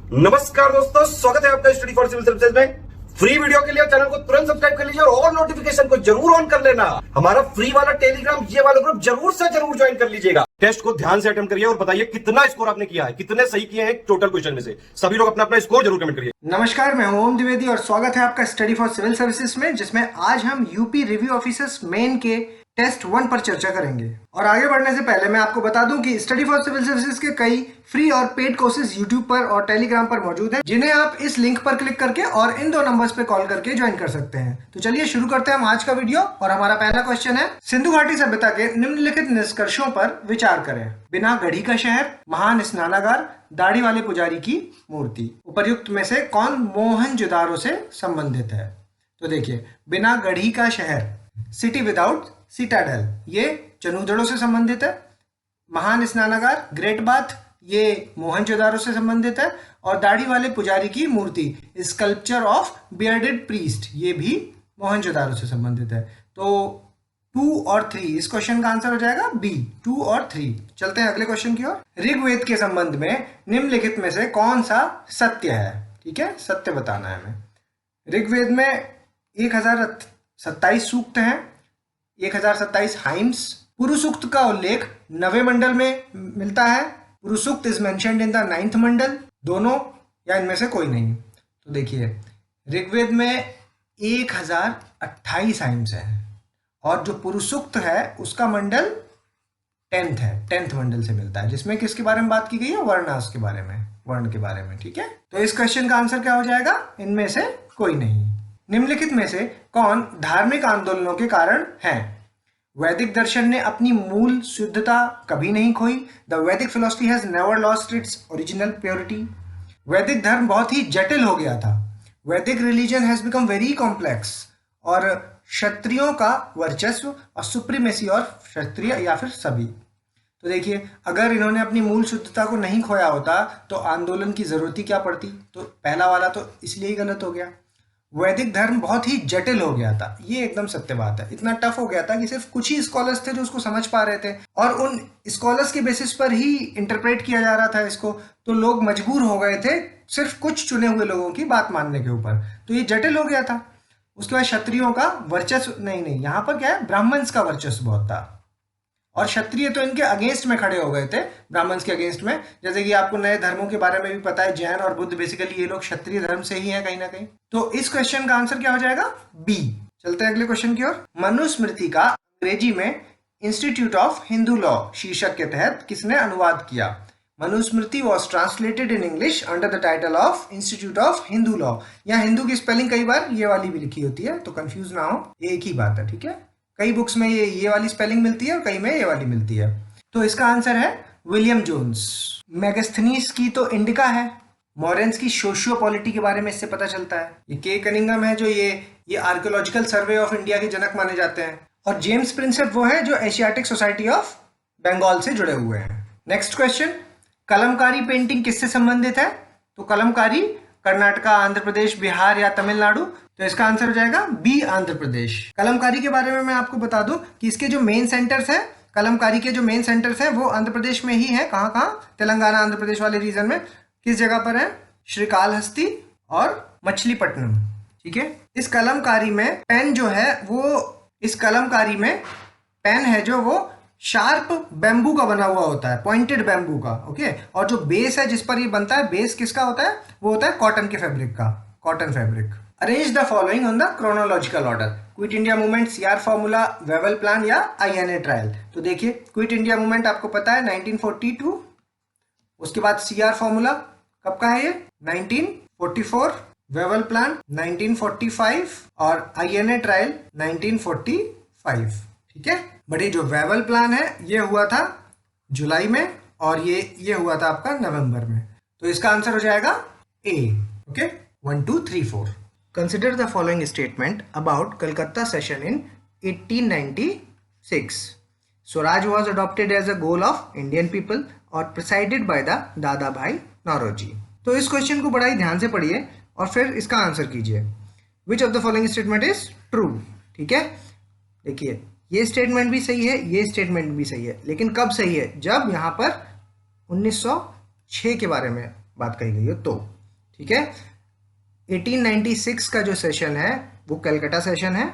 नमस्कार दोस्तों, स्वागत है आपका स्टडी फॉर सिविल सर्विसेज में। फ्री वीडियो के लिए चैनल को तुरंत सब्सक्राइब कर लीजिए और नोटिफिकेशन को जरूर ऑन कर लेना। हमारा फ्री वाला टेलीग्राम ये वाला ग्रुप जरूर से जरूर ज्वाइन कर लीजिएगा। टेस्ट को ध्यान से अटेम्प्ट करिए और बताइए कितना स्कोर आपने किया है, कितने सही किए हैं टोटल क्वेश्चन में से। सभी लोग अपना अपना स्कोर जरूर कमेंट करिए। नमस्कार, मैं ओम द्विवेदी और स्वागत है आपका स्टडी फॉर सिविल सर्विसेज में, जिसमें आज हम यूपी रिव्यू ऑफिसर्स मेन के टेस्ट 1 पर चर्चा करेंगे। और आगे बढ़ने से पहले मैं आपको बता दूं कि स्टडी फॉर सिविल सर्विसेज के कई फ्री और पेड कोर्सेज यूट्यूब पर और टेलीग्राम पर मौजूद हैं, जिन्हें आप इस लिंक पर क्लिक करके और इन 2 नंबर्स पे कॉल करके ज्वाइन कर सकते हैं। तो चलिए शुरू करते हैं हम आज का वीडियो। और हमारा पहला क्वेश्चन है, सिंधु घाटी सभ्यता के निम्नलिखित निष्कर्षों पर विचार करें। बिना गढ़ी का शहर, महान स्नानागार, दाढ़ी वाले पुजारी की मूर्ति। उपर्युक्त में से कौन मोहनजोदारो से संबंधित है? तो देखिए, बिना गढ़ी का शहर, सिटी विदाउट सिटाडेल, ये चनूदड़ों से संबंधित है। महान स्नानागार, ग्रेट बाथ, ये मोहनजोदारो से संबंधित है। और दाढ़ी वाले पुजारी की मूर्ति, स्कल्पचर ऑफ बियर्डेड प्रीस्ट, ये भी मोहनजोदारो से संबंधित है। तो 2 और 3 इस क्वेश्चन का आंसर हो जाएगा बी, 2 और 3। चलते हैं अगले क्वेश्चन की ओर। ऋग्वेद के संबंध में निम्नलिखित में से कौन सा सत्य है? ठीक है, सत्य बताना है हमें। ऋग्वेद में 1027 सूक्त हैं, 1027 हाइम्स। पुरुष सूक्त का उल्लेख 9वें मंडल में मिलता है। Purusha Sukta is mentioned in the 9th mandala, दोनों या इनमें से कोई नहीं। तो देखिए, ऋग्वेद में 1028 हाइम्स है और जो पुरुष सूक्त है उसका मंडल 10th है, 10th मंडल से मिलता है, जिसमें किसके बारे में बात की गई है? वर्णास के बारे में, वर्ण के बारे में। ठीक है, तो इस क्वेश्चन का आंसर क्या हो जाएगा? इनमें से कोई नहीं। निम्नलिखित में से कौन धार्मिक आंदोलनों के कारण है? वैदिक दर्शन ने अपनी मूल शुद्धता कभी नहीं खोई। द वैदिक philosophy has never lost its original purity. वैदिक धर्म बहुत ही जटिल हो गया था। वैदिक religion has become very complex. और क्षत्रियों का वर्चस्व और सुप्रीमेसी, और क्षत्रिय या फिर सभी। तो देखिए, अगर इन्होंने अपनी मूल शुद्धता को नहीं खोया होता तो आंदोलन की जरूरत ही क्या पड़ती? तो पहला वाला तो इसलिए ही गलत हो गया। वैदिक धर्म बहुत ही जटिल हो गया था, ये एकदम सत्य बात है। इतना टफ हो गया था कि सिर्फ कुछ ही स्कॉलर्स थे जो उसको समझ पा रहे थे, और उन स्कॉलर्स के बेसिस पर ही इंटरप्रेट किया जा रहा था इसको। तो लोग मजबूर हो गए थे सिर्फ कुछ चुने हुए लोगों की बात मानने के ऊपर। तो ये जटिल हो गया था। उसके बाद क्षत्रियों का वर्चस्व, नहीं, यहाँ पर क्या है, ब्राह्मण्स का वर्चस्व बहुत था। और क्षत्रिय तो इनके अगेंस्ट में खड़े हो गए थे, ब्राह्मण्स के अगेंस्ट में। जैसे कि आपको नए धर्मों के बारे में भी पता है, जैन और बुद्ध बेसिकली ये लोग क्षत्रिय धर्म से ही हैं कहीं ना कहीं। तो इस क्वेश्चन का आंसर क्या हो जाएगा? बी। चलते हैं अगले क्वेश्चन की ओर। मनुस्मृति का अंग्रेजी में इंस्टीट्यूट ऑफ हिंदू लॉ शीर्षक के तहत किसने अनुवाद किया? Manusmriti was translated in English under the title of institute of Hindu law. यहाँ हिंदू की स्पेलिंग कई बार ये वाली भी लिखी होती है, तो कंफ्यूज ना हो, एक ही बात है। ठीक है, कई बुक्स में ये वाली स्पेलिंग मिलती है और कई में ये वाली मिलती है। तो इसका आंसर है विलियम जोन्स। मैगस्थनीज की तो इंडिका है। मॉरेंस की सोशियोपॉलिटी के बारे में इससे पता चलता है। ये के कनिंगम है जो ये आर्कियोलॉजिकल सर्वे ऑफ इंडिया के जनक माने जाते हैं। और जेम्स प्रिंसेप वो है जो एशियाटिक सोसाइटी ऑफ बंगाल से जुड़े हुए हैं। नेक्स्ट क्वेश्चन, कलमकारी पेंटिंग किससे संबंधित है? तो कलमकारी कर्नाटका, आंध्र प्रदेश, बिहार या तमिलनाडु। तो इसका आंसर हो जाएगा बी, आंध्र प्रदेश। कलमकारी के बारे में मैं आपको बता दूं कि इसके जो मेन सेंटर्स हैं, कलमकारी के जो मेन सेंटर्स हैं वो आंध्र प्रदेश में ही है। कहाँ कहाँ? तेलंगाना, आंध्र प्रदेश वाले रीजन में। किस जगह पर है? श्रीकालहस्ती और मछलीपट्टनम। ठीक है, इस कलमकारी में पेन जो है वो, इस कलमकारी में पेन है जो वो शार्प बैम्बू का बना हुआ होता है, पॉइंटेड बैम्बू का। ओके, और जो बेस है जिस पर ये बनता है, बेस किसका होता है? वो होता है कॉटन के फैब्रिक का, cotton fabric. Arrange the following on the chronological order. Quit India movement, CR formula, Wavell plan या आईएनए ट्रायल। तो देखिए, क्विट इंडिया मूवमेंट आपको पता है 1942। उसके बाद सीआर फॉर्मूला कब का है? ये 1944। वेवल प्लान 1945 और आईएनए ट्रायल 1945। ठीक है, बट ये जो वेवल प्लान है ये हुआ था जुलाई में और ये हुआ था आपका नवंबर में। तो इसका आंसर हो जाएगा A. Okay, 1 2 3 4। Consider the following statement about Calcutta session in 1896। Swaraj was adopted as a goal of Indian people और presided by the Dadabhai Naoroji. तो इस क्वेश्चन को बड़ा ही ध्यान से पढ़िए और फिर इसका आंसर कीजिए। विच of the following statement is true? ठीक है, देखिए, ये स्टेटमेंट भी सही है, ये स्टेटमेंट भी सही है, लेकिन कब सही है? जब यहाँ पर 1906 के बारे में बात कही गई हो। तो ठीक है। 1896 का जो सेशन है वो कलकत्ता सेशन है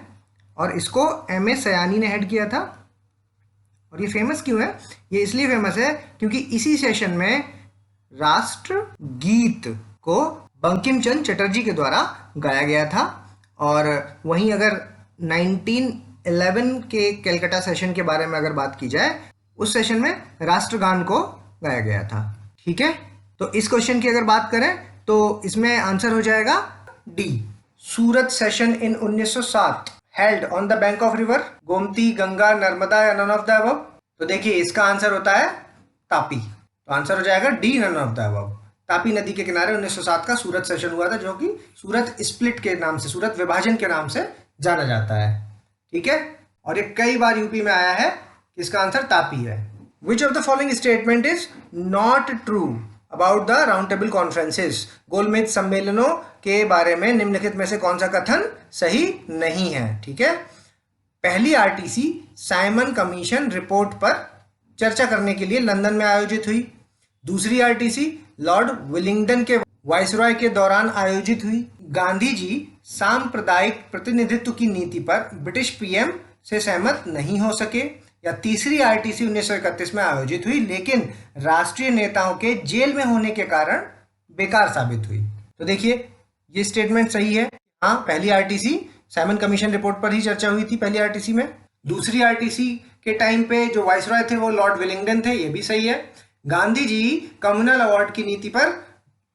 और इसको एम ए सयानी ने हेड किया था। और ये फेमस क्यों है? ये इसलिए फेमस है क्योंकि इसी सेशन में राष्ट्र गीत को बंकिम चंद्र चटर्जी के द्वारा गाया गया था। और वहीं अगर 1911 के कलकत्ता सेशन के बारे में अगर बात की जाए, उस सेशन में राष्ट्रगान को गाया गया था। ठीक है, तो इस क्वेश्चन की अगर बात करें तो इसमें आंसर हो जाएगा D, Surat session in 1907 held on the bank of river Gomti, Ganga, Narmada या नन ऑफ द अबव। तो देखिए इसका आंसर होता है तापी, तो आंसर हो जाएगा D, none of the above. Tapi नदी के किनारे 1907 का सूरत सेशन हुआ था, जो कि सूरत स्प्लिट के नाम से, सूरत विभाजन के नाम से जाना जाता है। ठीक है, और ये कई बार यूपी में आया है। इसका आंसर तापी है। Which of the following statement is not true about the round table conferences? गोलमेज सम्मेलनों के बारे में निम्नलिखित में से कौन सा कथन सही नहीं है? ठीक है, पहली आरटीसी साइमन कमीशन रिपोर्ट पर चर्चा करने के लिए लंदन में आयोजित हुई। दूसरी आरटीसी लॉर्ड विलिंगडन के वाइसरॉय के दौरान आयोजित हुई। गांधी जी सांप्रदायिक प्रतिनिधित्व की नीति पर ब्रिटिश पीएम से सहमत नहीं हो सके। या तीसरी आरटीसी 1931 में आयोजित हुई लेकिन राष्ट्रीय नेताओं के जेल में होने के कारण बेकार साबित हुई। तो देखिए ये स्टेटमेंट सही है। हाँ, पहली आरटीसी साइमन कमीशन रिपोर्ट पर ही चर्चा हुई थी पहली आरटीसी में। दूसरी आरटीसी के टाइम पे जो वाइसरॉय थे वो लॉर्ड विलिंगडन थे, ये भी सही है। गांधी जी कम्युनल अवार्ड की नीति पर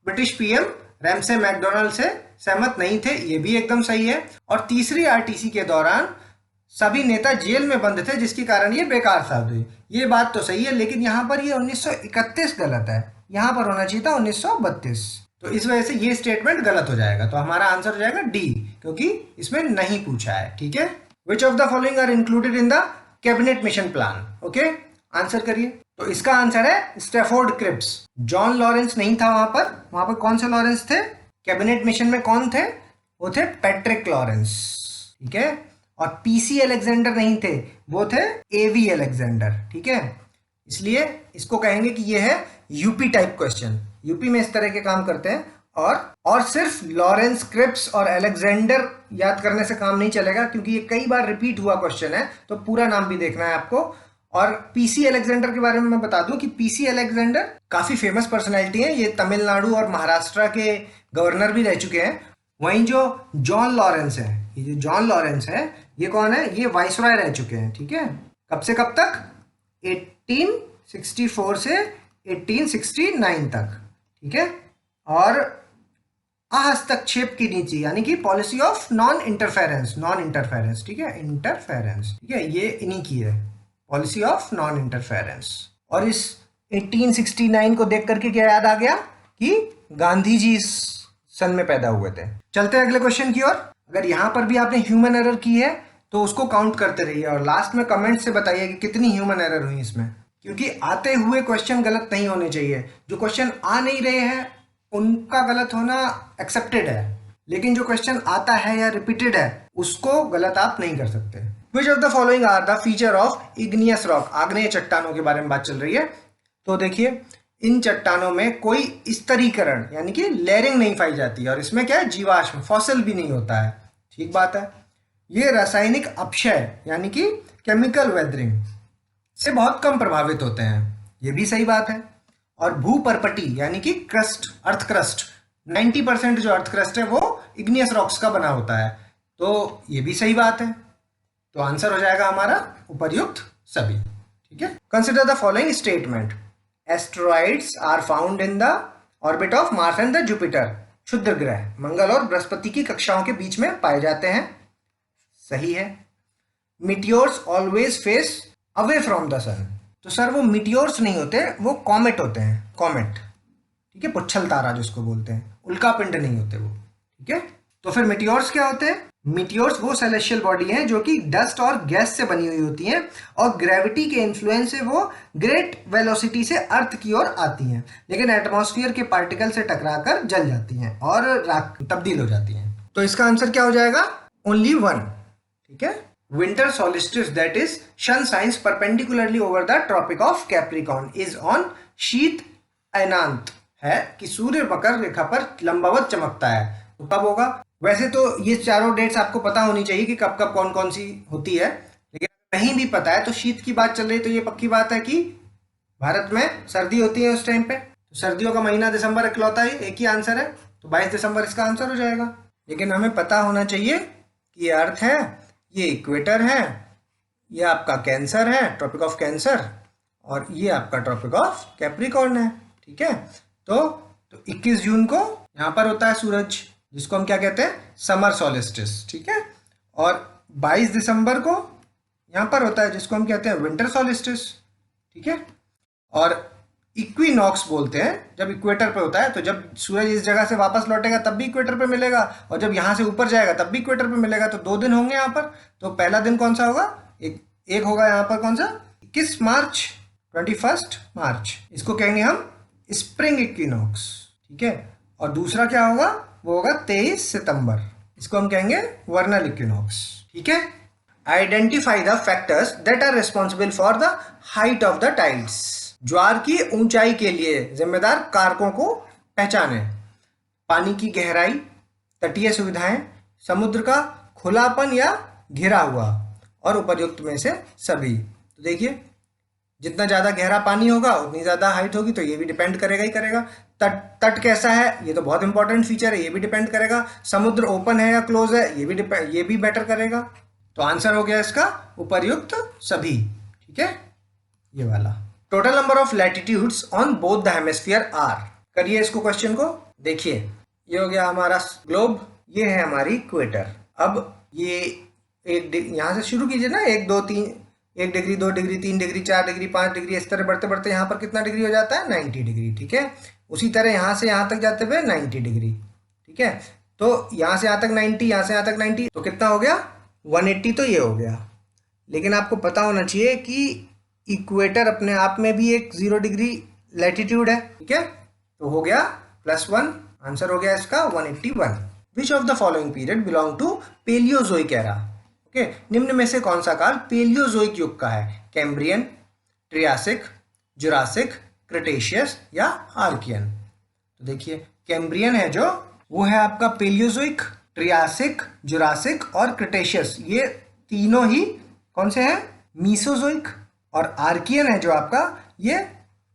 ब्रिटिश पीएम रैमसे मैकडोनाल्ड से सहमत नहीं थे, ये भी एकदम सही है। और तीसरी आरटीसी के दौरान सभी नेता जेल में बंद थे जिसके कारण ये बेकार साबित हुई, ये बात तो सही है। लेकिन यहाँ पर ये 1931 गलत है, यहाँ पर होना चाहिए था 1932। तो इस वजह से ये स्टेटमेंट गलत हो जाएगा। तो हमारा आंसर हो जाएगा डी, क्योंकि इसमें नहीं पूछा है। ठीक है, which of the following are included in the cabinet mission plan? Okay, answer करिए। तो इसका आंसर है स्टैफोर्ड क्रिप्स। जॉन लॉरेंस नहीं था वहां पर कौन से लॉरेंस थे? कैबिनेट मिशन में कौन थे? वो थे पैट्रिक लॉरेंस। ठीक है, और पीसी अलेक्जेंडर नहीं थे, वो थे एवी अलेक्जेंडर। ठीक है, इसलिए इसको कहेंगे कि ये है यूपी टाइप क्वेश्चन। यूपी में इस तरह के काम करते हैं। और सिर्फ लॉरेंस, क्रिप्स और अलेक्जेंडर याद करने से काम नहीं चलेगा, क्योंकि ये कई बार रिपीट हुआ क्वेश्चन है, तो पूरा नाम भी देखना है आपको। और पीसी अलेक्जेंडर के बारे में मैं बता दूं कि पीसी अलेक्जेंडर काफी फेमस पर्सनैलिटी है। ये तमिलनाडु और महाराष्ट्र के गवर्नर भी रह चुके हैं। वहीं जो जॉन लॉरेंस है, ये जो जॉन लॉरेंस है, ये कौन है? ये वाइसरॉय रह चुके हैं। ठीक है, कब से कब तक? 1864 से 1869 तक। ठीक है, और अहस्तक्षेप की नीति यानी कि पॉलिसी ऑफ नॉन इंटरफेरेंस। ठीक है, इंटरफेरेंस, ठीक है, ये इन्हीं की है, पॉलिसी ऑफ नॉन इंटरफेरेंस। और इस 1869 को देख करके क्या याद आ गया कि गांधी जी इस सन में पैदा हुए थे। चलते हैं अगले क्वेश्चन की ओर। अगर यहां पर भी आपने ह्यूमन एरर की है तो उसको काउंट करते रहिए और लास्ट में कमेंट से बताइए कि कितनी ह्यूमन एरर हुई इसमें, क्योंकि आते हुए क्वेश्चन गलत नहीं होने चाहिए। जो क्वेश्चन आ नहीं रहे हैं उनका गलत होना एक्सेप्टेड है, लेकिन जो क्वेश्चन आता है या रिपीटेड है उसको गलत आप नहीं कर सकते। Which of the following are the feature of igneous rock? आग्नेय चट्टानों के बारे में बात चल रही है। तो देखिए इन चट्टानों में कोई स्तरीकरण यानी कि लेयरिंग नहीं पाई जाती है, और इसमें क्या है? जीवाश्म, फॉसिल भी नहीं होता है। ठीक बात है। ये रासायनिक अपक्षय यानी कि केमिकल वेदरिंग से बहुत कम प्रभावित होते हैं, ये भी सही बात है। और भूपर्पटी यानी कि क्रस्ट, अर्थ क्रस्ट, 90% जो अर्थ क्रस्ट है वो इग्नियस रॉक्स का बना होता है, तो ये भी सही बात है। तो आंसर हो जाएगा हमारा उपर्युक्त सभी। ठीक है, consider the following statement. Asteroids are found in the orbit of Mars and the Jupiter. क्षुद्र ग्रह मंगल और बृहस्पति की कक्षाओं के बीच में पाए जाते हैं, सही है। Meteors always face away from the sun. तो सर वो मीटियोर्स नहीं होते, वो कॉमेट होते हैं, कॉमेट। ठीक है, पुच्छल तारा जिसको बोलते हैं, उल्का पिंड नहीं होते वो। ठीक है, तो फिर मीटियोर्स क्या होते हैं? मीटियोर्स वो सेलेस्टियल बॉडी हैं जो कि डस्ट और गैस से बनी हुई होती हैं, और ग्रेविटी के इन्फ्लुएंस से वो ग्रेट वेलोसिटी से अर्थ की ओर आती हैं, लेकिन एटमॉस्फेयर के पार्टिकल से टकराकर जल जाती हैं और राख तब्दील हो जाती हैं। तो इसका आंसर क्या हो जाएगा? Only one. ठीक है, winter solstice that is sun shines perpendicularly over the tropic of Capricorn is on शीत अयनांत है कि सूर्य मकर रेखा पर लंबवत चमकता है, तो कब होगा? वैसे तो ये चारों डेट्स आपको पता होनी चाहिए कि कब कब कौन कौन सी होती है, लेकिन नहीं भी पता है तो शीत की बात चल रही तो ये पक्की बात है कि भारत में सर्दी होती है उस टाइम पे, तो सर्दियों का महीना दिसंबर इकलौता है, एक ही आंसर है, तो 22 दिसंबर इसका आंसर हो जाएगा। लेकिन हमें पता होना चाहिए कि ये अर्थ है, ये इक्वेटर है, ये आपका कैंसर है, ट्रॉपिक ऑफ कैंसर, और ये आपका ट्रॉपिक ऑफ कैप्रिकॉर्न है, ठीक है। तो 21 जून को यहाँ पर होता है सूरज, जिसको हम क्या कहते हैं? समर सॉलिस्टिस, ठीक है। और 22 दिसंबर को यहाँ पर होता है, जिसको हम कहते हैं विंटर सॉलिस्टिस, ठीक है। और इक्विनॉक्स बोलते हैं जब इक्वेटर पे होता है, तो जब सूरज इस जगह से वापस लौटेगा तब भी इक्वेटर पे मिलेगा, और जब यहाँ से ऊपर जाएगा तब भी इक्वेटर पे मिलेगा, तो 2 दिन होंगे यहाँ पर। तो पहला दिन कौन सा होगा? एक होगा यहाँ पर, कौन सा? 21 मार्च, 21 मार्च, इसको कहेंगे हम स्प्रिंग इक्विनॉक्स, ठीक है। और दूसरा क्या होगा? वो होगा 23 सितंबर, इसको हम कहेंगे वर्नल इक्विनॉक्स, ठीक है। Identify the factors that are responsible for the height of the tides. ज्वार की ऊंचाई के लिए जिम्मेदार कारकों को पहचानें। पानी की गहराई, तटीय सुविधाएं, समुद्र का खुलापन या घिरा हुआ, और उपर्युक्त में से सभी। तो देखिए, जितना ज़्यादा गहरा पानी होगा उतनी ज़्यादा हाइट होगी, तो ये भी डिपेंड करेगा ही करेगा। तट कैसा है, ये तो बहुत इंपॉर्टेंट फीचर है, ये भी डिपेंड करेगा। समुद्र ओपन है या क्लोज है, ये भी मैटर करेगा। तो आंसर हो गया इसका उपर्युक्त सभी, ठीक है, ये वाला। Total number of latitudes on both the hemisphere are. करिए इसको, क्वेश्चन को देखिए। ये हो गया हमारा ग्लोब, ये है हमारी इक्वेटर। अब ये यहाँ से शुरू कीजिए ना, 1 2 3, 1 degree, 2 degree, 3 degree, 4 degree, 5 degree, इस तरह बढ़ते बढ़ते यहाँ पर कितना डिग्री हो जाता है? 90 डिग्री, ठीक है। उसी तरह यहाँ से यहाँ तक जाते हुए 90 डिग्री, ठीक है। तो यहाँ से यहाँ तक 90, यहाँ से यहाँ तक 90, तो कितना हो गया? 180, तो ये हो गया। लेकिन आपको पता होना चाहिए कि इक्वेटर अपने आप में भी एक 0 डिग्री लैटिट्यूड है, ठीक है। तो हो गया +1, आंसर हो गया इसका 181। Which of the following period belong to Palaeozoic era? Okay, निम्न में से कौन सा काल पेलियोजोइक युग का है? कैम्ब्रियन, ट्रियासिक, जुरासिक, क्रिटेशियस या आर्कियन? तो देखिए, कैम्ब्रियन है जो, वो है आपका पेलियोजोइक, ट्रियासिक, जुरासिक और क्रिटेशियस, ये तीनों ही कौन से हैं? मीसोजोइक। और आर्कियन है जो आपका, ये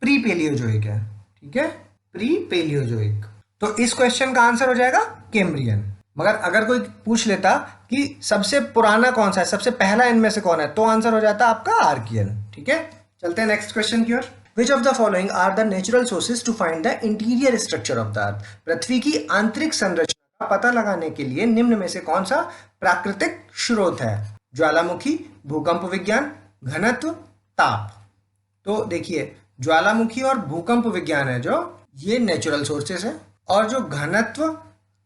प्री पेलियोजोइक है, ठीक है, प्री पेलियोजोइक। तो इस क्वेश्चन का आंसर हो जाएगा कैम्ब्रियन। मगर अगर कोई पूछ लेता कि सबसे पुराना कौन सा है, सबसे पहला इनमें से कौन है, तो आंसर हो जाता आपका आर्कियन, ठीक है। चलते हैं नेक्स्ट क्वेश्चन की ओर। Which of the following are the natural sources to find the interior structure of the earth? पृथ्वी की आंतरिक संरचना का पता लगाने के लिए निम्न में से कौन सा प्राकृतिक स्रोत है? ज्वालामुखी, भूकंप विज्ञान, घनत्व, ताप। तो देखिए, ज्वालामुखी और भूकंप विज्ञान है जो, ये नेचुरल सोर्सेस है, और जो घनत्व,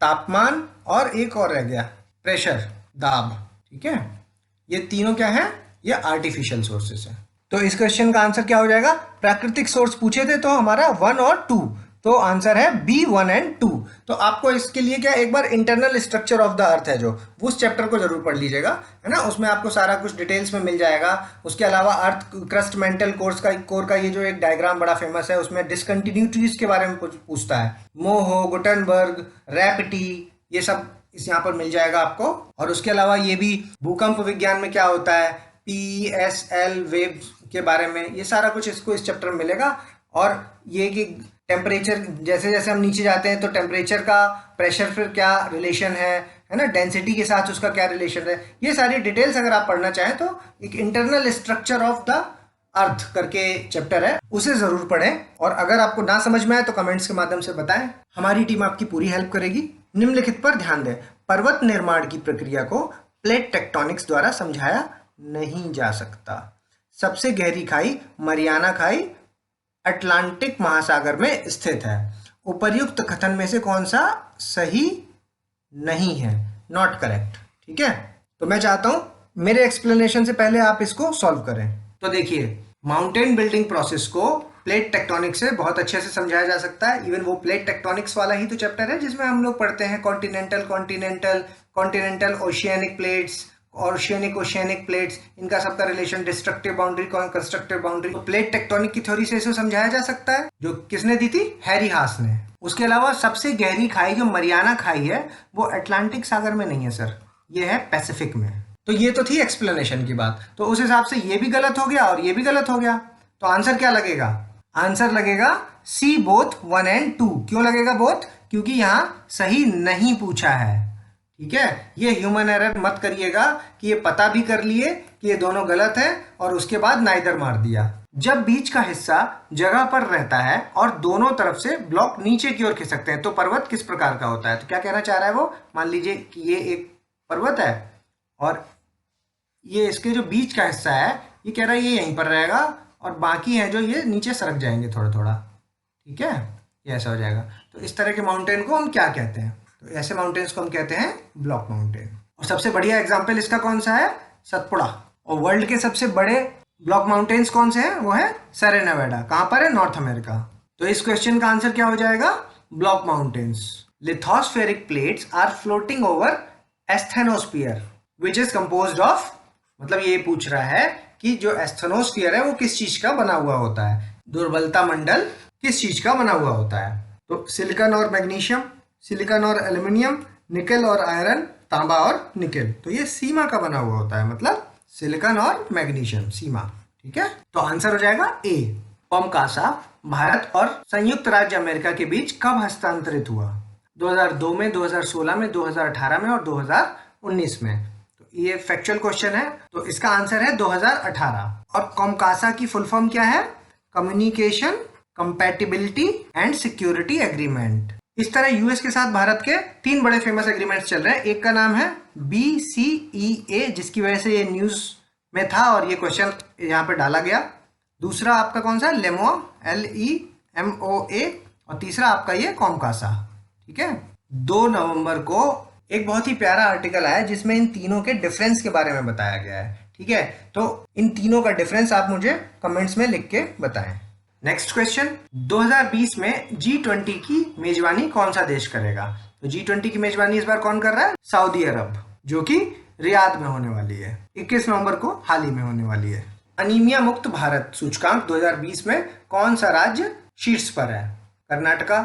तापमान और एक और रह गया प्रेशर, दाब, ठीक है, ये तीनों क्या है? ये आर्टिफिशियल सोर्सेस है। तो इस क्वेश्चन का आंसर क्या हो जाएगा? प्राकृतिक सोर्स पूछे थे तो हमारा 1 और 2, तो आंसर है बी 1 एंड 2। तो आपको इसके लिए क्या, एक बार internal structure of the earth है जो, उस चैप्टर को जरूर पढ़ लीजिएगा, है ना, उसमें आपको सारा कुछ डिटेल्स में मिल जाएगा। उसके अलावा अर्थ क्रस्ट मेंटल कोर का ये जो एक डायग्राम बड़ा फेमस है, उसमें डिसकंटिन्यूटीज के बारे में कुछ पूछता है, मोहो, गुटनबर्ग, रैपिटी, ये सब इस यहाँ पर मिल जाएगा आपको। और उसके अलावा ये भी भूकंप विज्ञान में क्या होता है, PSL वेव के बारे में, ये सारा कुछ इसको इस चैप्टर में मिलेगा। और ये कि टेम्परेचर, जैसे जैसे हम नीचे जाते हैं तो टेम्परेचर का प्रेशर फिर क्या रिलेशन है ना, डेंसिटी के साथ उसका क्या रिलेशन है, ये सारी डिटेल्स अगर आप पढ़ना चाहें तो एक इंटरनल स्ट्रक्चर ऑफ द अर्थ करके चैप्टर है, उसे जरूर पढ़ें। और अगर आपको ना समझ में आए तो कमेंट्स के माध्यम से बताएं, हमारी टीम आपकी पूरी हेल्प करेगी। निम्नलिखित पर ध्यान दें, पर्वत निर्माण की प्रक्रिया को प्लेट टेक्टोनिक्स द्वारा समझाया नहीं जा सकता। सबसे गहरी खाई मरियाना खाई अटलांटिक महासागर में स्थित है। उपर्युक्त कथन में से कौन सा सही नहीं है? नॉट करेक्ट, ठीक है। तो मैं चाहता हूं मेरे एक्सप्लेनेशन से पहले आप इसको सॉल्व करें। तो देखिए, माउंटेन बिल्डिंग प्रोसेस को प्लेट टेक्टोनिक्स से बहुत अच्छे से समझाया जा सकता है। इवन वो प्लेट टेक्टोनिक्स वाला ही तो चैप्टर है जिसमें हम लोग पढ़ते हैं continental oceanic plates, oceanic oceanic plates, इनका सबका relation, destructive boundary, constructive boundary. तो प्लेट टेक्टोनिक की थ्योरी से इसे समझाया जा सकता है, जो किसने दी थी? हैरी हास ने। उसके अलावा सबसे गहरी खाई जो मरियाना खाई है वो अटलांटिक सागर में नहीं है सर, ये है पैसिफिक में। तो ये तो थी एक्सप्लेनेशन की बात। तो उस हिसाब से ये भी गलत हो गया और ये भी गलत हो गया। तो आंसर क्या लगेगा? आंसर लगेगा सी, बोथ 1 and 2। क्यों लगेगा बोथ? क्योंकि यहां सही नहीं पूछा है। ठीक है, ये ह्यूमन एरर मत करिएगा कि ये पता भी कर लिए कि ये दोनों गलत है और उसके बाद नाइदर मार दिया। जब बीच का हिस्सा जगह पर रहता है और दोनों तरफ से ब्लॉक नीचे की ओर खिसकते हैं तो पर्वत किस प्रकार का होता है? तो क्या कहना चाह रहा है वो? मान लीजिए कि ये एक पर्वत है और ये इसके जो बीच का हिस्सा है ये कह रहा है ये यहीं पर रहेगा और बाकी है जो ये नीचे सरक जाएंगे थोड़ा थोड़ा। ठीक है, ये ऐसा हो जाएगा। तो इस तरह के माउंटेन को हम क्या कहते हैं? तो ऐसे माउंटेन्स को हम कहते हैं ब्लॉक माउंटेन। और सबसे बढ़िया एग्जाम्पल इसका कौन सा है? सतपुड़ा। और वर्ल्ड के सबसे बड़े ब्लॉक माउंटेन्स कौन से हैं? वो है सेरा नेवाडा। कहाँ पर है? North America. तो इस क्वेश्चन का आंसर क्या हो जाएगा? Block mountains. Lithospheric plates are floating over asthenosphere which is composed of, मतलब ये पूछ रहा है कि जो एस्थेनोस्फीयर है वो किस चीज का बना हुआ होता है, दुर्बलता मंडल किस चीज का बना हुआ होता है? तो सिलिकॉन और मैग्नीशियम, सिलिकॉन और एल्यूमिनियम, निकेल और आयरन, तांबा और निकेल। तो ये सीमा का बना हुआ होता है, मतलब सिलिकॉन और मैग्नीशियम, सीमा। ठीक है, तो आंसर हो जाएगा ए। कॉमकासा भारत और संयुक्त राज्य अमेरिका के बीच कब हस्तांतरित हुआ? 2002 में, 2016 में, 2018 में और 2019 में। तो ये फैक्चुअल क्वेश्चन है, तो इसका आंसर है 2018। और कॉमकासा की फुल फॉर्म क्या है? Communication compatibility and security agreement. इस तरह यूएस के साथ भारत के 3 बड़े फेमस एग्रीमेंट्स चल रहे हैं। एक का नाम है BCEA, जिसकी वजह से ये न्यूज में था और ये क्वेश्चन यहाँ पे डाला गया। दूसरा आपका कौन सा? LEMOA, LEMOA। और तीसरा आपका ये कॉमकासा। ठीक है, 2 नवंबर को एक बहुत ही प्यारा आर्टिकल आया जिसमें इन तीनों के डिफरेंस के बारे में बताया गया है। ठीक है, तो इन तीनों का डिफरेंस आप मुझे कमेंट्स में लिख के बताएं। नेक्स्ट क्वेश्चन, 2020 में G20 की मेजबानी कौन सा देश करेगा? तो G20 की मेजबानी इस बार कौन कर रहा है? सऊदी अरब, जो कि रियाद में होने वाली है। 21 नवंबर को हाल ही में होने वाली है। अनीमिया मुक्त भारत सूचकांक 2020 में कौन सा राज्य शीर्ष पर है? कर्नाटका,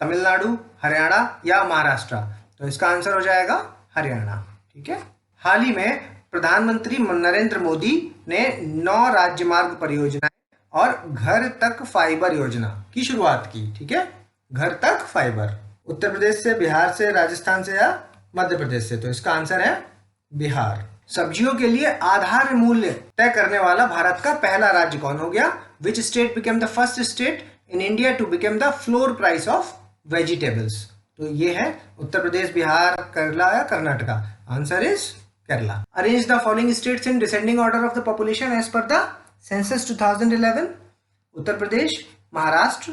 तमिलनाडु, हरियाणा या महाराष्ट्र? तो इसका आंसर हो जाएगा हरियाणा। ठीक है, हाल ही में प्रधानमंत्री नरेंद्र मोदी ने 9 राज्य मार्ग परियोजनाएं और घर तक फाइबर योजना की शुरुआत की। ठीक है, घर तक फाइबर। उत्तर प्रदेश से, बिहार से, राजस्थान से या मध्य प्रदेश से? तो इसका आंसर है बिहार। सब्जियों के लिए आधार मूल्य तय करने वाला भारत का पहला राज्य कौन हो गया? Which state became the first state in India to became the floor price of vegetables? तो ये है उत्तर प्रदेश, बिहार, केरला या Karnataka. Answer is Kerala. Arrange the following states in descending order of the population as per the census 2011। Uttar Pradesh, Maharashtra,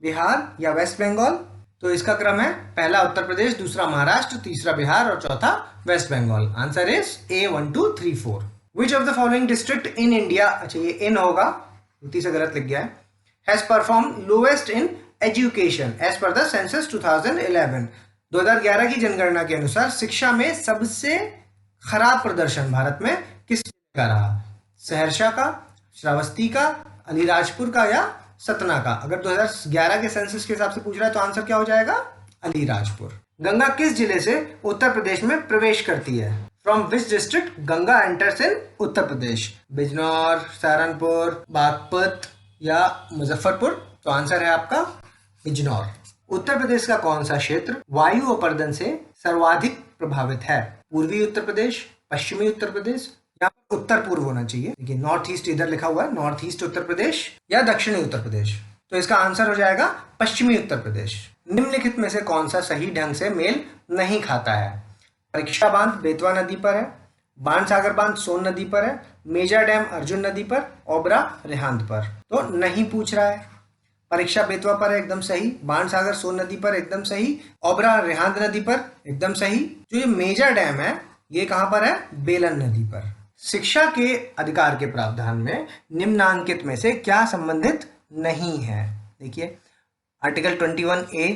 Bihar या West Bengal? तो इसका क्रम है पहला उत्तर प्रदेश, दूसरा महाराष्ट्र, तीसरा बिहार और चौथा West Bengal. Answer is A 1 2 3 4। Which of the following district in India, अच्छा ये इन होगा, गलती से गलत लिख गया है, has perform lowest in education as per the census 2011? 2011 की जनगणना के अनुसार शिक्षा में सबसे खराब प्रदर्शन भारत में किस का रहा? सहरसा का, श्रावस्ती का, अलीराजपुर का या सतना का? अगर 2011 के सेंसस के हिसाब से पूछ रहा है तो आंसर क्या हो जाएगा? अलीराजपुर। गंगा किस जिले से उत्तर प्रदेश में प्रवेश करती है? From which district Ganga enters in Uttar Pradesh? Bijnor, Saharanpur, Baghpat या मुजफ्फरपुर? तो आंसर है आपका बिजनौर। उत्तर प्रदेश का कौन सा क्षेत्र वायु अपर्दन से सर्वाधिक प्रभावित है? पूर्वी उत्तर प्रदेश, पश्चिमी उत्तर प्रदेश, यहाँ पर उत्तर पूर्व होना चाहिए, लेकिन नॉर्थ ईस्ट इधर लिखा हुआ है, नॉर्थ ईस्ट उत्तर प्रदेश या दक्षिणी उत्तर प्रदेश? तो इसका आंसर हो जाएगा पश्चिमी उत्तर प्रदेश। निम्नलिखित में से कौन सा सही ढंग से मेल नहीं खाता है? परीक्षा बांध बेतवा नदी पर है, बाणसागर बांध सोन नदी पर है, मेजा डैम अर्जुन नदी पर, ओबरा रेहांद पर? तो नहीं पूछ रहा है। परीक्षा बेतवा पर है, एकदम सही। बाणसागर सोन नदी पर, एकदम सही। ओबरा रेहांद नदी पर, एकदम सही। जो ये मेजा डैम है ये कहां पर है? बेलन नदी पर। शिक्षा के अधिकार के प्रावधान में निम्नांकित में से क्या संबंधित नहीं है? देखिए, article 21A,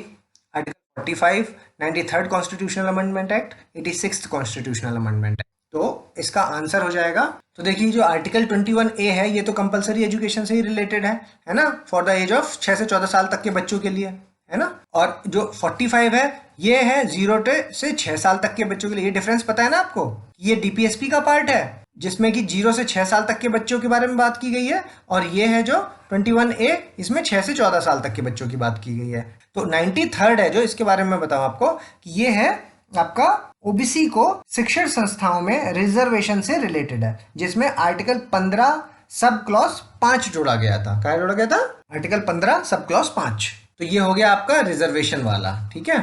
article 45, 93rd constitutional amendment act, 86th constitutional amendment act. तो इसका आंसर हो जाएगा, तो देखिए जो आर्टिकल 21A है ये तो कंपलसरी एजुकेशन से ही रिलेटेड है ना, फॉर द एज ऑफ 6 से 14 साल तक के बच्चों के लिए, है ना। और जो 45 है ये है 0 से 6 साल तक के बच्चों के लिए। ये डिफरेंस पता है ना आपको, ये डीपीएसपी का पार्ट है जिसमें कि 0 से 6 साल तक के बच्चों के बारे में बात की गई है, और ये है जो 21A, इसमें 6 से 14 साल तक के बच्चों की बात की गई है। तो 93rd है जो इसके बारे में बताऊं आपको कि ये है आपका ओबीसी को शिक्षण संस्थाओं में रिजर्वेशन से रिलेटेड है, जिसमें आर्टिकल 15 सब क्लॉज 5 जोड़ा गया था। क्या जोड़ा गया था? Article 15 sub clause 5। तो ये हो गया आपका रिजर्वेशन वाला, ठीक है।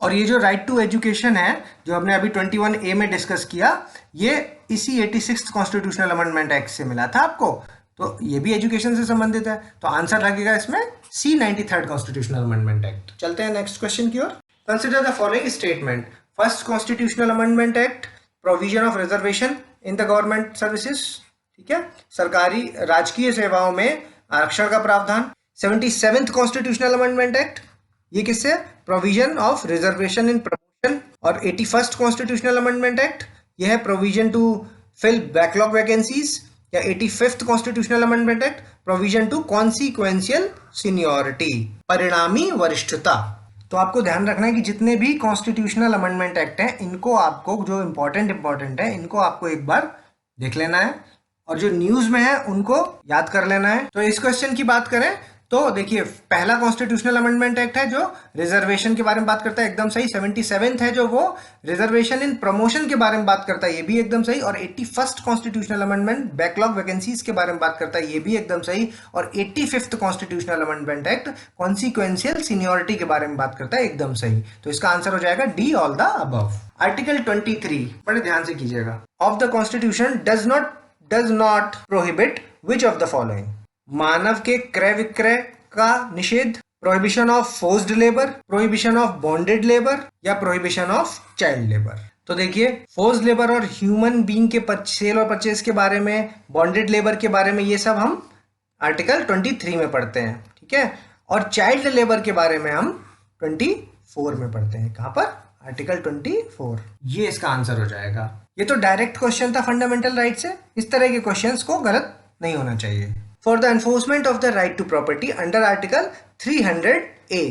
और ये जो राइट टू एजुकेशन है जो हमने अभी 21A में डिस्कस किया, ये इसी 86th कॉन्स्टिट्यूशनल अमेंडमेंट एक्ट से मिला था आपको, तो ये भी एजुकेशन से संबंधित है। तो आंसर लगेगा इसमें C 93rd constitutional amendment act. चलते हैं नेक्स्ट क्वेश्चन की ओर। Consider the following statement. First constitutional amendment act, provision of reservation in the government services, ठीक है, सरकारी राजकीय सेवाओं में आरक्षण का प्रावधान। 77th कॉन्स्टिट्यूशनल अमेंडमेंट एक्ट, ये किससे? Provision of reservation in promotion. और 81st कॉन्स्टिट्यूशनल अमेंडमेंट एक्ट, यह है provision to fill backlog vacancies. या 85th constitutional amendment act, provision to consequential seniority, परिणामी वरिष्ठता। तो आपको ध्यान रखना है कि जितने भी कॉन्स्टिट्यूशनल अमेंडमेंट एक्ट हैं इनको आपको, जो इंपॉर्टेंट है, इनको आपको एक बार देख लेना है, और जो न्यूज में है उनको याद कर लेना है। तो इस क्वेश्चन की बात करें तो देखिए, पहला कॉन्स्टिट्यूशनल अमेंडमेंट एक्ट है जो रिजर्वेशन के बारे में बात करता है, एकदम सही। 77th है जो वो रिजर्वेशन इन प्रमोशन के बारे में बात करता है, ये भी एकदम सही। और 81st constitutional amendment backlog vacancies के बारे में बात करता है, ये भी एकदम सही। और 85th constitutional amendment act consequential seniority के बारे में बात करता है, एकदम सही। तो इसका आंसर हो जाएगा D, all the above. Article 23, बड़े ध्यान से कीजिएगा, of the constitution does not prohibit which of the following. मानव के क्रय विक्रय का निषेध, prohibition of forced labour, prohibition of bonded labour, या प्रोहिबिशन ऑफ चाइल्ड लेबर। तो देखिए, फोर्स्ड लेबर और ह्यूमन बीइंग के सेल और परचेज के बारे में, बॉन्डेड लेबर के बारे में, ये सब हम आर्टिकल 23 में पढ़ते हैं, ठीक है। और चाइल्ड लेबर के बारे में हम 24 में पढ़ते हैं। कहां पर? आर्टिकल 24। ये इसका आंसर हो जाएगा। ये तो डायरेक्ट क्वेश्चन था फंडामेंटल राइट से, इस तरह के क्वेश्चंस को गलत नहीं होना चाहिए। For the enforcement of the right to property under article 300A,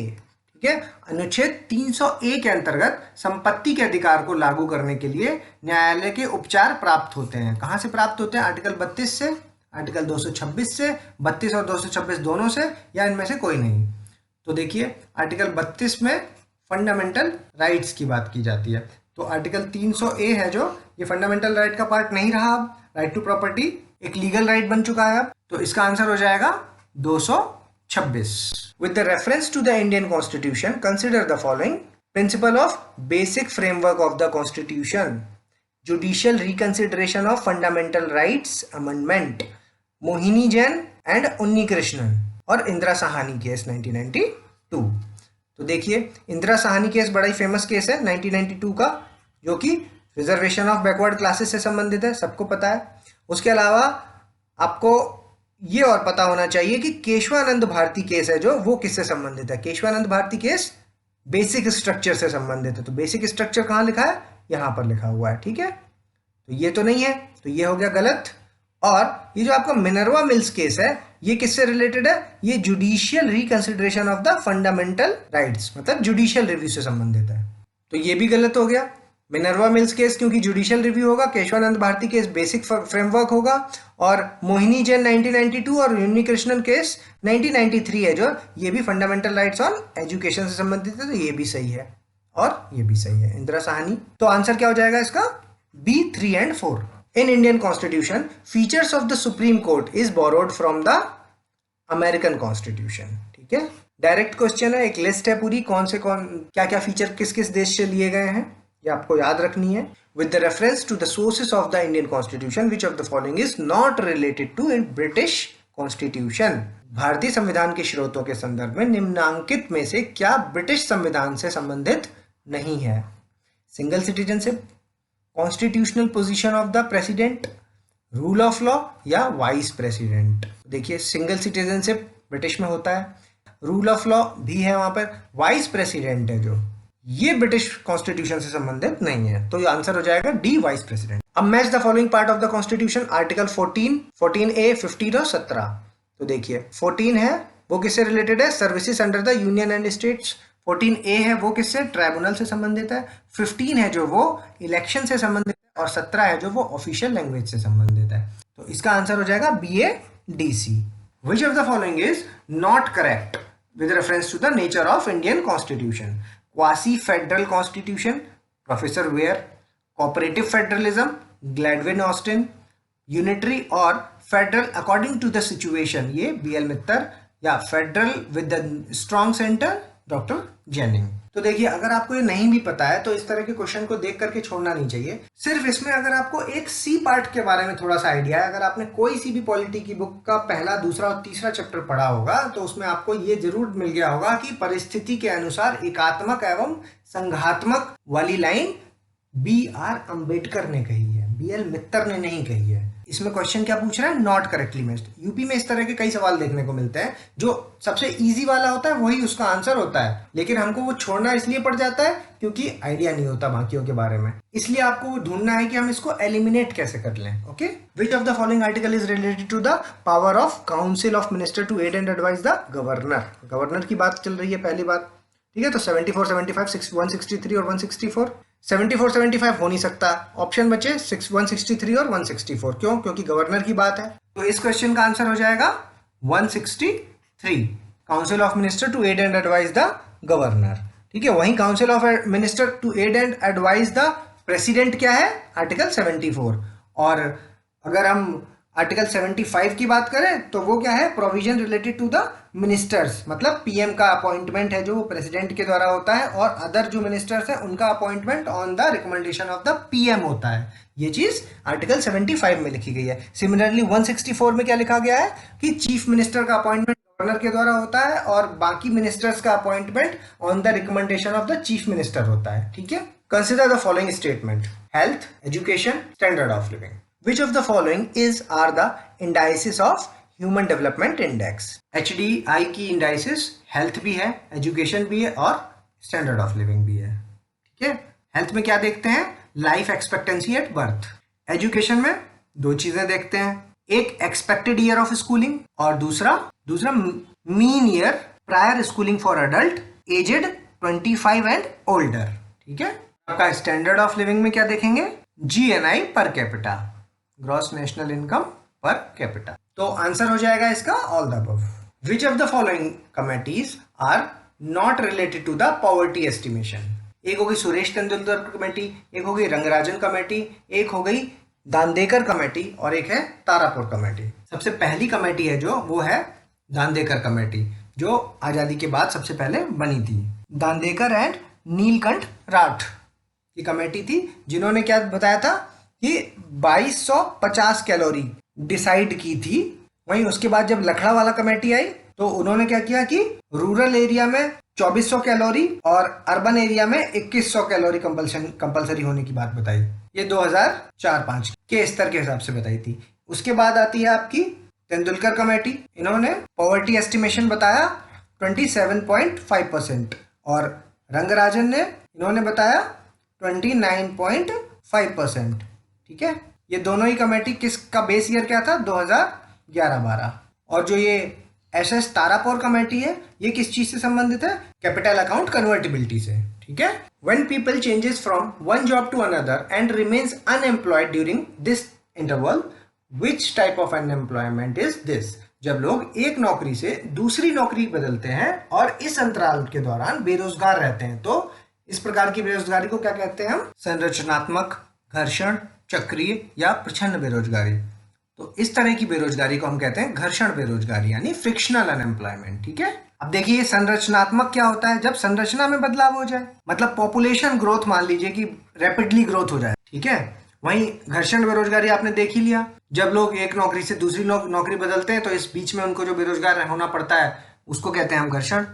ठीक है, अनुच्छेद 300A के अंतर्गत संपत्ति के अधिकार को लागू करने के लिए न्यायालय के उपचार प्राप्त होते हैं। कहां से प्राप्त होते हैं? आर्टिकल 32 से, आर्टिकल 226 से, 32 और 226 दोनों से, या इनमें से कोई नहीं। तो देखिए, आर्टिकल 32 में फंडामेंटल राइट्स की बात की जाती है, तो आर्टिकल 300A है जो, ये फंडामेंटल राइट का पार्ट नहीं रहा। अब राइट टू प्रॉपर्टी एक लीगल राइट बन चुका है अब, तो इसका आंसर हो जाएगा 226। With the reference to the Indian constitution consider the following. Principle of basic framework of the constitution, judicial reconsideration of fundamental rights amendment, Mohini Jain and Unni Krishnan, और इंदिरा साहानी केस 1992। तो देखिए, इंदिरा साहानी केस बड़ा ही फेमस केस है 1992 का, जो कि रिजर्वेशन ऑफ बैकवर्ड क्लासेस से संबंधित है, सबको पता है। उसके अलावा आपको ये और पता होना चाहिए कि केशवानंद भारती केस है जो, वो किससे संबंधित है? Kesavananda Bharati case basic structure से संबंधित है। तो बेसिक स्ट्रक्चर कहाँ लिखा है? यहाँ पर लिखा हुआ है, ठीक है। तो ये तो नहीं है, तो ये हो गया गलत। और ये जो आपका मिनर्वा मिल्स केस है, ये किससे रिलेटेड है? ये judicial reconsideration of the fundamental rights, मतलब जुडिशियल रिव्यू से संबंधित है। तो ये भी गलत हो गया। मिनर्वा मिल्स केस क्योंकि जुडिशियल रिव्यू होगा, Kesavananda Bharati case basic framework होगा, और मोहिनी जैन 1992 और उन्नी कृष्णन केस 1993 है जो, ये भी फंडामेंटल राइट्स ऑन एजुकेशन से संबंधित है, तो ये भी सही है और ये भी सही है। इंदिरा साहानी, तो आंसर क्या हो जाएगा इसका? B, 3 and 4। In Indian Constitution, features of the Supreme Court is borrowed from the American Constitution, ठीक है। डायरेक्ट क्वेश्चन है, एक लिस्ट है पूरी, कौन क्या क्या फीचर किस किस देश से लिए गए हैं, ये आपको याद रखनी है। With the reference to the sources of the Indian Constitution, which of the following is not related to in British Constitution? भारतीय संविधान के स्रोतों के संदर्भ में निम्नांकित में से क्या ब्रिटिश संविधान से संबंधित नहीं है? Single citizenship, constitutional position of the president, rule of law, या वाइस प्रेसिडेंट। देखिए, सिंगल सिटीजनशिप ब्रिटिश में होता है, रूल ऑफ लॉ भी है वहां पर, वाइस प्रेसिडेंट है जो, ये ब्रिटिश कॉन्स्टिट्यूशन से संबंधित नहीं है। तो ये आंसर हो जाएगा डी, वाइस प्रेसिडेंट। अब match the following part of the constitution, article 14, 14A, 15 और 17। तो देखिए 14 है वो किससे रिलेटेड है, services under the union and states. 14A है वो किससे, ट्राइब्यूनल से संबंधित है। 15 है जो वो इलेक्शन से संबंधित है, और 17 है जो वो ऑफिशियल लैंग्वेज से संबंधित है। तो इसका आंसर हो जाएगा BADC। Which of the following is not correct with reference to the nature of Indian Constitution? Quasi Federal Constitution, Professor Ware, Cooperative Federalism, Gladwin Austin, Unitary और Federal according to the situation, ये BL मित्तर, या Federal with the strong center, doctor ginning. तो देखिए अगर आपको ये नहीं भी पता है तो इस तरह के क्वेश्चन को देख करके छोड़ना नहीं चाहिए। सिर्फ इसमें अगर आपको एक सी पार्ट के बारे में थोड़ा सा आइडिया है, अगर आपने कोई सी भी पॉलिटी की बुक का पहला, दूसरा और तीसरा चैप्टर पढ़ा होगा तो उसमें आपको ये जरूर मिल गया होगा कि परिस्थिति के अनुसार एकात्मक एवं संघात्मक वाली लाइन BR अम्बेडकर ने कही है, BL मित्तर ने नहीं कही है। इसमें क्वेश्चन क्या पूछ रहा है, नॉट करेक्टली मैच्ड। यूपी में इस तरह के कई सवाल देखने को मिलते हैं, जो सबसे इजी वाला होता है वही उसका आंसर होता है, लेकिन हमको वो छोड़ना इसलिए पड़ जाता है क्योंकि आइडिया नहीं होता बाकियों के बारे में। इसलिए आपको वो ढूंढना है कि हम इसको एलिमिनेट कैसे कर लें। Okay, which of the following article is related to the power of council of minister to aid and advise the governor. Governor की बात चल रही है पहली बात, ठीक है। तो 74, 75, 163 और 164। 74, 75 हो नहीं सकता, ऑप्शन बचे 163 और 164। क्यों? क्योंकि गवर्नर की बात है। तो इस क्वेश्चन का आंसर हो जाएगा 163, council of minister to aid and advise the governor. ठीक है, वहीं council of minister to aid and advise the president क्या है, आर्टिकल 74। और अगर हम आर्टिकल 75 की बात करें तो वो क्या है, provision related to the ministers, मतलब पीएम का अपॉइंटमेंट है जो प्रेसिडेंट के द्वारा होता है, और अदर जो मिनिस्टर्स हैं उनका appointment on the recommendation of the PM होता है। ये चीज आर्टिकल 75 में लिखी गई है। सिमिलरली 164 में क्या लिखा गया है कि चीफ मिनिस्टर का अपॉइंटमेंट गवर्नर के द्वारा होता है और बाकी मिनिस्टर्स का appointment on the recommendation of the chief minister होता है। ठीक है, consider the following statement, health, education, standard of living. Which of the following are the indices of Human Development Index? HDI की indices हेल्थ भी है, education भी है और स्टैंडर्ड ऑफ लिविंग भी है। ठीक है, हेल्थ में क्या देखते हैं, life expectancy at birth. Education में दो चीजें देखते हैं, एक एक्सपेक्टेड ईयर ऑफ स्कूलिंग और दूसरा mean year prior schooling for adult aged 25 and older. ठीक है, आपका स्टैंडर्ड ऑफ लिविंग में क्या देखेंगे, GNI per capita, gross national income per capita. तो आंसर हो जाएगा इसका all the above. Which of the following committees are not related to the poverty estimation? एक हो गई सुरेश तेंदुलकर कमेटी, एक हो गई रंगराजन कमेटी, एक हो गई दांदेकर कमेटी और एक है तारापुर कमेटी। सबसे पहली कमेटी है जो वो है दांदेकर कमेटी, जो आजादी के बाद सबसे पहले बनी थी। दांदेकर एंड नीलकंठ राठ की कमेटी थी, जिन्होंने क्या बताया था कि 2250 कैलोरी डिसाइड की थी। वहीं उसके बाद जब लखड़ा वाला कमेटी आई तो उन्होंने क्या किया कि रूरल एरिया में 2400 कैलोरी और अर्बन एरिया में 2100 कैलोरी कंपलसरी होने की बात बताई। ये 2004-5 के स्तर के हिसाब से बताई थी। उसके बाद आती है आपकी तेंदुलकर कमेटी, इन्होंने पॉवर्टी एस्टिमेशन बताया 27.5% और रंगराजन ने इन्होंने बताया 29.5%। ठीक है, ये दोनों ही कमेटी किसका बेस ईयर क्या था, 2011-12। और जो ये SS तारापुर कमेटी है ये किस चीज से संबंधित है, कैपिटल अकाउंट कन्वर्टिबिलिटी से। ठीक है, when people changes from one job to another and remains unemployed during this interval, which type of unemployment is this? जब लोग एक नौकरी से दूसरी नौकरी बदलते हैं और इस अंतराल के दौरान बेरोजगार रहते हैं, तो इस प्रकार की बेरोजगारी को क्या कहते हैं हम, संरचनात्मक, घर्षण, चक्रीय या प्रच्छन्न बेरोजगारी। तो इस तरह की बेरोजगारी को हम कहते हैं घर्षण बेरोजगारी यानी फ्रिक्शनल अनएम्प्लॉयमेंट। ठीक है, अब देखिए संरचनात्मक क्या होता है, जब संरचना में बदलाव हो जाए, मतलब पॉपुलेशन ग्रोथ मान लीजिए कि रैपिडली ग्रोथ हो जाए। ठीक है, वहीं घर्षण बेरोजगारी आपने देख ही लिया, जब लोग एक नौकरी से दूसरी नौकरी बदलते हैं तो इस बीच में उनको जो बेरोजगार होना पड़ता है उसको कहते हैं हम घर्षण।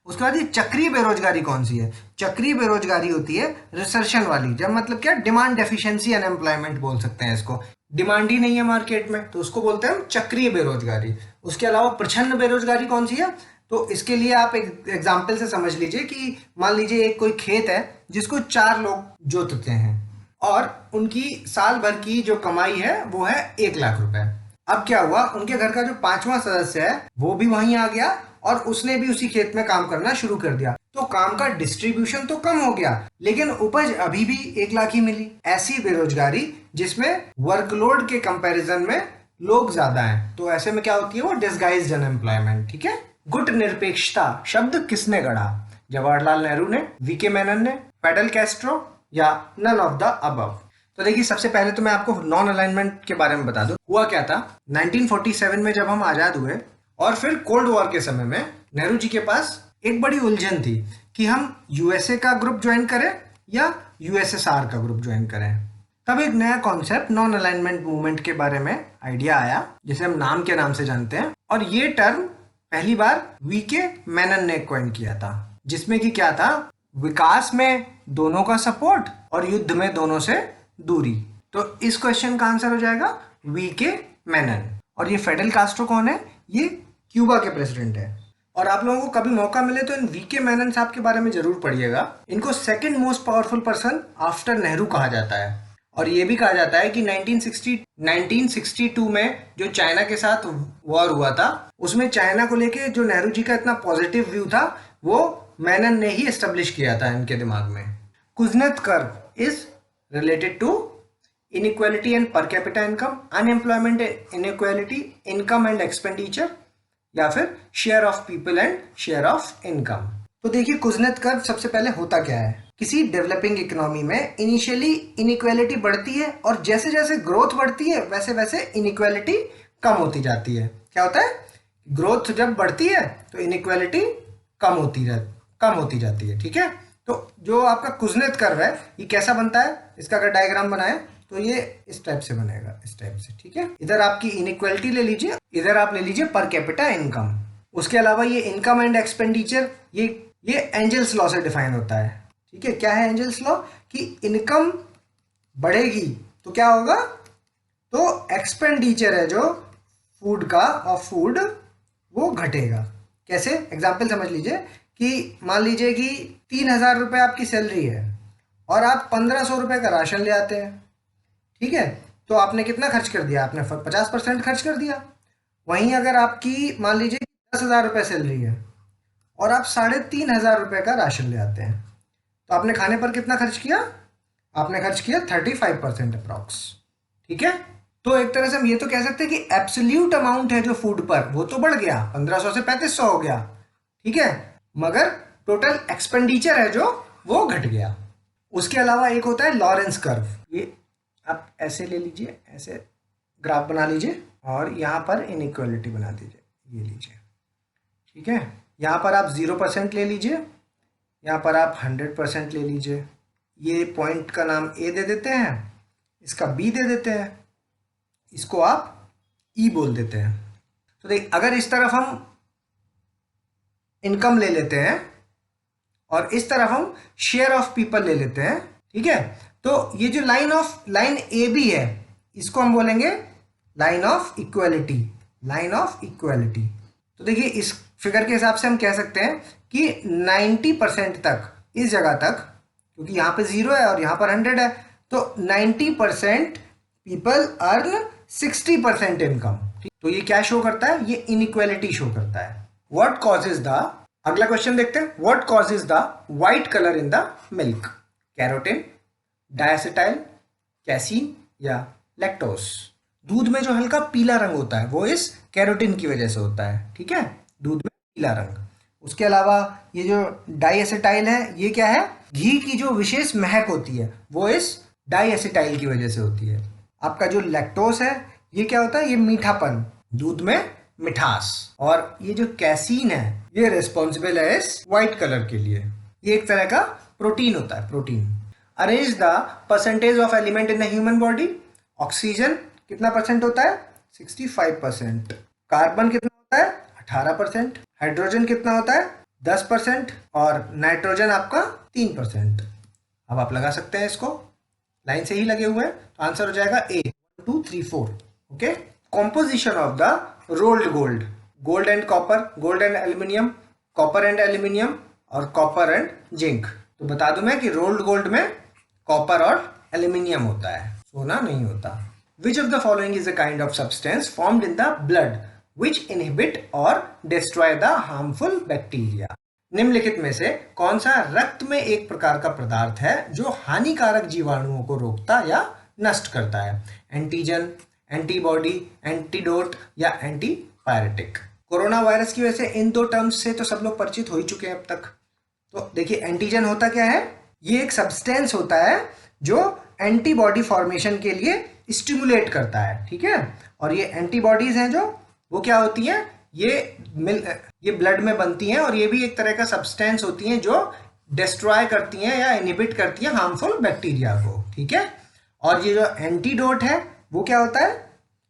उसके बाद ये चक्रीय बेरोजगारी कौन सी है, चक्रीय बेरोजगारी होती है रिसर्शन वाली, जब मतलब क्या डिमांड डेफिशिएंसी अनएम्प्लॉयमेंट बोल सकते हैं इसको, डिमांड ही नहीं है मार्केट में तो उसको बोलते हैं हम चक्रीय बेरोजगारी। उसके अलावा प्रच्छन्न बेरोजगारी कौन सी है, तो इसके लिए आप एक एग्जाम्पल से समझ लीजिए कि मान लीजिए एक कोई खेत है जिसको 4 लोग जोतते हैं और उनकी साल भर की जो कमाई है वो है 1 लाख रुपए। अब क्या हुआ, उनके घर का जो 5वां सदस्य है वो भी वहीं आ गया और उसने भी उसी खेत में काम करना शुरू कर दिया। तो काम का डिस्ट्रीब्यूशन तो कम हो गया, लेकिन उपज अभी भी 1 लाख ही मिली। ऐसी बेरोजगारी जिसमें वर्कलोड के कंपैरिजन में लोग ज्यादा हैं, तो ऐसे में क्या होती है वो डिसगाइज्ड अनएम्प्लॉयमेंट। ठीक है। गुट निरपेक्षता शब्द किसने गढ़ा? जवाहरलाल नेहरू ने, वीके मेनन ने, फेडरल कैस्ट्रो या नन ऑफ द अबव? तो देखिए, सबसे पहले तो मैं आपको नॉन अलाइनमेंट के बारे में बता दूं। हुआ क्या था, 1947 में जब हम आजाद हुए और फिर कोल्ड वॉर के समय में नेहरू जी के पास एक बड़ी उलझन थी कि हम यूएसए का ग्रुप ज्वाइन करें या यूएसएसआर का ग्रुप ज्वाइन करें। तब एक नया कॉन्सेप्ट नॉन अलाइनमेंट मूवमेंट के बारे में आइडिया आया, जिसे हम नाम के नाम से जानते हैं, और ये टर्म पहली बार वीके मेनन ने कॉइन किया था, जिसमें कि क्या था, विकास में दोनों का सपोर्ट और युद्ध में दोनों से दूरी। तो इस क्वेश्चन का आंसर हो जाएगा वीके मेनन। और ये फेडरल कास्ट्रो कौन है? ये क्यूबा के प्रेसिडेंट है। और आप लोगों को कभी मौका मिले तो इन वीके मेनन साहब के बारे में जरूर पढ़िएगा। इनको second most powerful person after Nehru कहा जाता है। और ये भी कहा जाता है कि 1962 में जो चाइना के साथ वॉर हुआ था, उसमें चाइना को लेके जो नेहरू जी का इतना पॉजिटिव व्यू था वो मेनन ने ही एस्टेब्लिश किया था इनके दिमाग में। Kuznets curve is related to inequality and per capita income, unemployment inequality, income and expenditure, या फिर share of people and share of income. तो देखिए, कुजनेत कर्व सबसे पहले होता क्या है। किसी डेवलपिंग इकोनॉमी में इनिशियली इनइक्वालिटी बढ़ती है और जैसे जैसे ग्रोथ बढ़ती है वैसे वैसे इनइक्वालिटी कम होती जाती है। क्या होता है, ग्रोथ जब बढ़ती है तो इनइक्वालिटी कम होती जाती है। ठीक है। तो जो आपका कुजनेत कर्व है ये कैसा बनता है, इसका अगर डायग्राम बनाए तो ये इस टाइप से बनेगा, इस टाइप से। ठीक है। इधर आपकी इनइक्वालिटी ले लीजिए, इधर आप ले लीजिए पर कैपिटा इनकम। उसके अलावा ये इनकम एंड एक्सपेंडिचर ये एंजल्स लॉ से डिफाइन होता है। ठीक है। क्या है एंजल्स लॉ? कि इनकम बढ़ेगी तो क्या होगा, तो एक्सपेंडिचर है जो फूड का ऑफ फूड वो घटेगा। कैसे? एग्जाम्पल समझ लीजिए कि मान लीजिए कि 3,000 रुपये आपकी सैलरी है और आप 1,500 रुपये का राशन ले आते हैं। ठीक है। तो आपने कितना खर्च कर दिया? आपने 50% खर्च कर दिया। वहीं अगर आपकी मान लीजिए 10,000 रुपये सैलरी है और आप 3,500 रुपये का राशन ले आते हैं, तो आपने खाने पर कितना खर्च किया? आपने खर्च किया 35% अप्रॉक्स। ठीक है। तो एक तरह से हम ये तो कह सकते हैं कि एब्सोल्यूट अमाउंट है जो फूड पर वो तो बढ़ गया, 1,500 से 3,500 हो गया। ठीक है। मगर टोटल एक्सपेंडिचर है जो वो घट गया। उसके अलावा एक होता है लॉरेंस कर्व। ये आप ऐसे ले लीजिए, ऐसे ग्राफ बना लीजिए और यहाँ पर इनइक्वालिटी बना दीजिए, ये लीजिए। ठीक है। यहाँ पर आप 0% ले लीजिए, यहाँ पर आप 100% ले लीजिए। ये पॉइंट का नाम ए दे देते हैं, इसका बी दे देते हैं, इसको आप ई बोल देते हैं। तो देख, अगर इस तरफ हम इनकम ले लेते हैं और इस तरफ हम शेयर ऑफ पीपल ले लेते हैं, ठीक है, तो ये जो लाइन ए बी है इसको हम बोलेंगे line of equality. Line of equality. तो देखिए, इस फिगर के हिसाब से हम कह सकते हैं कि 90% तक, इस जगह तक, क्योंकि यहाँ पे 0 है और यहाँ पर 100 है, तो 90% पीपल अर्न 60% इनकम। तो ये क्या शो करता है? ये इनइक्वालिटी शो करता है। व्हाट कॉजेज द, अगला क्वेश्चन देखते हैं, what causes the white colour in the milk? Carotene, diacetyl, casein या लैक्टोज? दूध में जो हल्का पीला रंग होता है वो इस कैरोटीन की वजह से होता है। ठीक है, दूध में पीला रंग। उसके अलावा ये जो डाइएसिटाइल है, ये क्या है? घी की जो विशेष महक होती है वो इस डाइएसिटाइल की वजह से होती है। आपका जो लैक्टोज है ये क्या होता है? ये मीठापन, दूध में मिठास। और ये जो कैसीन है ये रिस्पॉन्सिबल है इस व्हाइट कलर के लिए। ये एक तरह का प्रोटीन होता है, protein. Arrange the percentage of element in the human body. Oxygen कितना परसेंट होता है? 65%। कार्बन कितना होता है? 18%। हाइड्रोजन कितना होता है? 10%। और नाइट्रोजन आपका 3%। अब आप लगा सकते हैं इसको, लाइन से ही लगे हुए हैं, तो आंसर हो जाएगा ए, 1 2 3 4। Okay. Composition of the rolled gold. Gold and copper, gold and aluminium, copper and aluminium और कॉपर एंड जिंक। तो बता दूं मैं कि रोल्ड गोल्ड में कॉपर और एल्यूमिनियम होता है, सोना नहीं होता। विच of the following is a kind of substance formed in the blood which inhibit और डिस्ट्रॉय द हार्मफुल बैक्टीरिया। निम्नलिखित में से कौन सा रक्त में एक प्रकार का पदार्थ है जो हानिकारक जीवाणुओं को रोकता या नष्ट करता है? एंटीजन, एंटीबॉडी, एंटीडोट या एंटीपायरेटिक। कोरोना वायरस की वजह से इन दो टर्म्स से तो सब लोग परिचित हो ही चुके हैं अब तक। तो देखिए एंटीजन होता क्या है? ये एक सब्सटेंस होता है जो एंटीबॉडी फॉर्मेशन के लिए स्टिमुलेट करता है, ठीक है। और ये एंटीबॉडीज हैं जो वो क्या होती हैं, ये ब्लड में बनती हैं और ये भी एक तरह का सब्सटेंस होती हैं जो डिस्ट्रॉय करती हैं या इनहिबिट करती हैं हार्मफुल बैक्टीरिया को, ठीक है। और ये जो एंटीडोट है वो क्या होता है?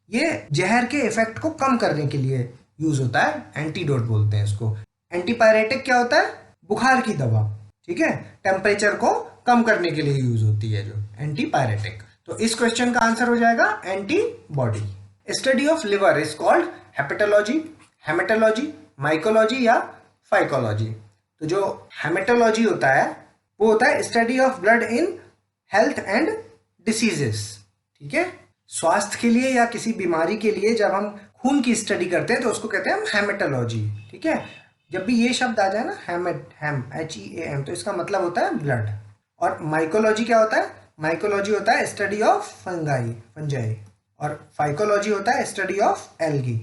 ये जहर के इफेक्ट को कम करने के लिए यूज होता है, एंटीडोट बोलते हैं इसको। एंटीपायरेटिक क्या होता है? बुखार की दवा, ठीक है, टेम्परेचर को कम करने के लिए यूज होती है जो एंटीपायरेटिक। तो इस क्वेश्चन का आंसर हो जाएगा antibody. Study of liver is called hepatology, haematology, mycology या फाइकोलॉजी। तो जो हेमेटोलॉजी होता है वो होता है study of blood in health and diseases, ठीक है। स्वास्थ्य के लिए या किसी बीमारी के लिए जब हम खून की स्टडी करते हैं तो उसको कहते हैं हम हेमेटोलॉजी, ठीक है। जब भी ये शब्द आ जाए ना हेम HEAM तो इसका मतलब होता है ब्लड। और माइकोलॉजी क्या होता है? माइकोलॉजी होता है स्टडी ऑफ फंजाई और फाइकोलॉजी होता है स्टडी ऑफ एल्गी।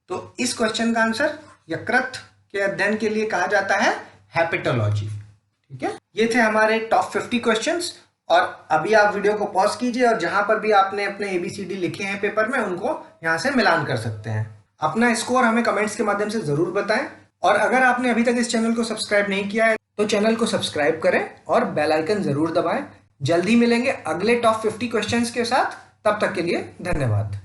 तो इस क्वेश्चन का आंसर यकृत के अध्ययन के लिए कहा जाता है हेपेटोलॉजी, ठीक है। ये थे हमारे टॉप 50 क्वेश्चंस। और अभी आप वीडियो को पॉज कीजिए और जहां पर भी आपने अपने ABCD लिखे हैं पेपर में उनको यहां से मिलान कर सकते हैं। अपना स्कोर हमें कमेंट्स के माध्यम से जरूर बताएं और अगर आपने अभी तक इस चैनल को सब्सक्राइब नहीं किया है तो चैनल को सब्सक्राइब करें और बेल आइकन जरूर दबाएं। जल्दी मिलेंगे अगले टॉप 50 क्वेश्चंस के साथ, तब तक के लिए धन्यवाद।